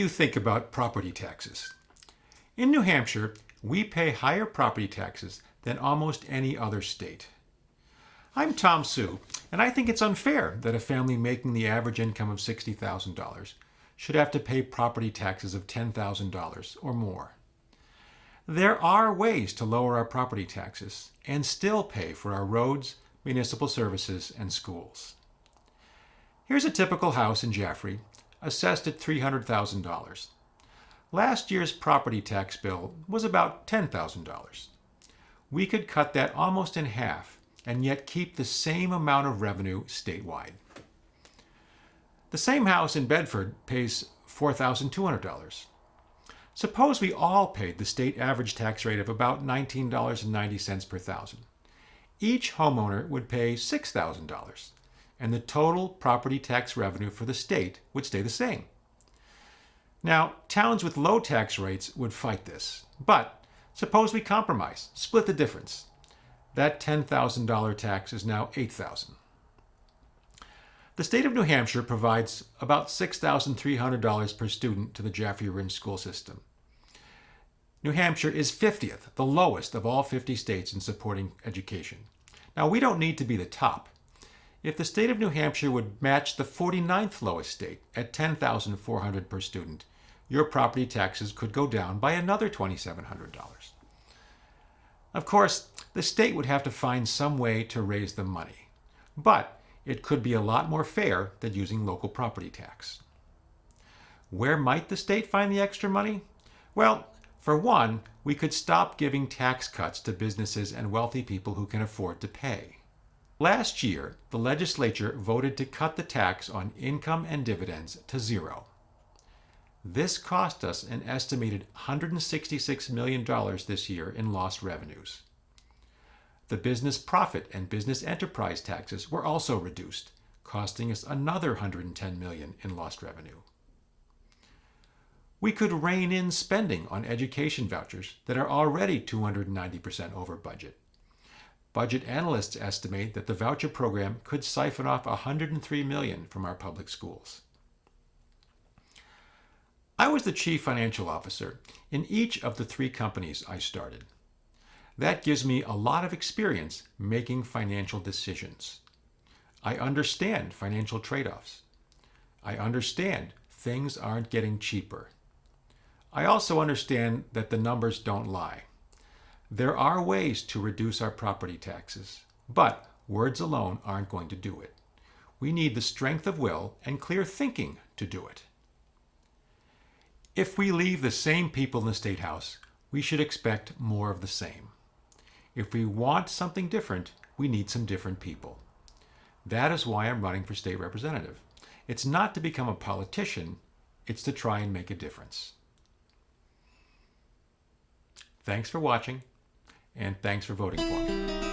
you think about property taxes? In New Hampshire, we pay higher property taxes than almost any other state. I'm Tom Hsu, and I think it's unfair that a family making the average income of $60,000 should have to pay property taxes of $10,000 or more. There are ways to lower our property taxes and still pay for our roads, municipal services, and schools. Here's a typical house in Jaffrey, assessed at $300,000. Last year's property tax bill was about $10,000. We could cut that almost in half and yet keep the same amount of revenue statewide. The same house in Bedford pays $4,200. Suppose we all paid the state average tax rate of about $19.90 per thousand. Each homeowner would pay $6,000, and the total property tax revenue for the state would stay the same. Now, towns with low tax rates would fight this, but suppose we compromise, split the difference. That $10,000 tax is now $8,000. The state of New Hampshire provides about $6,300 per student to the Jaffrey Rindge school system. New Hampshire is 50th, the lowest of all 50 states in supporting education. Now, we don't need to be the top. If the state of New Hampshire would match the 49th lowest state at $10,400 per student, your property taxes could go down by another $2,700. Of course, the state would have to find some way to raise the money, but it could be a lot more fair than using local property tax. Where might the state find the extra money? Well, for one, we could stop giving tax cuts to businesses and wealthy people who can afford to pay. Last year, the legislature voted to cut the tax on income and dividends to zero. This cost us an estimated $166 million this year in lost revenues. The business profit and business enterprise taxes were also reduced, costing us another $110 million in lost revenue. We could rein in spending on education vouchers that are already 290% over budget. Budget analysts estimate that the voucher program could siphon off $103 million from our public schools. I was the chief financial officer in each of the 3 companies I started. That gives me a lot of experience making financial decisions. I understand financial trade-offs. I understand things aren't getting cheaper. I also understand that the numbers don't lie. There are ways to reduce our property taxes, but words alone aren't going to do it. We need the strength of will and clear thinking to do it. If we leave the same people in the State House, we should expect more of the same. If we want something different, we need some different people. That is why I'm running for state representative. It's not to become a politician, it's to try and make a difference. Thanks for watching, and thanks for voting for me.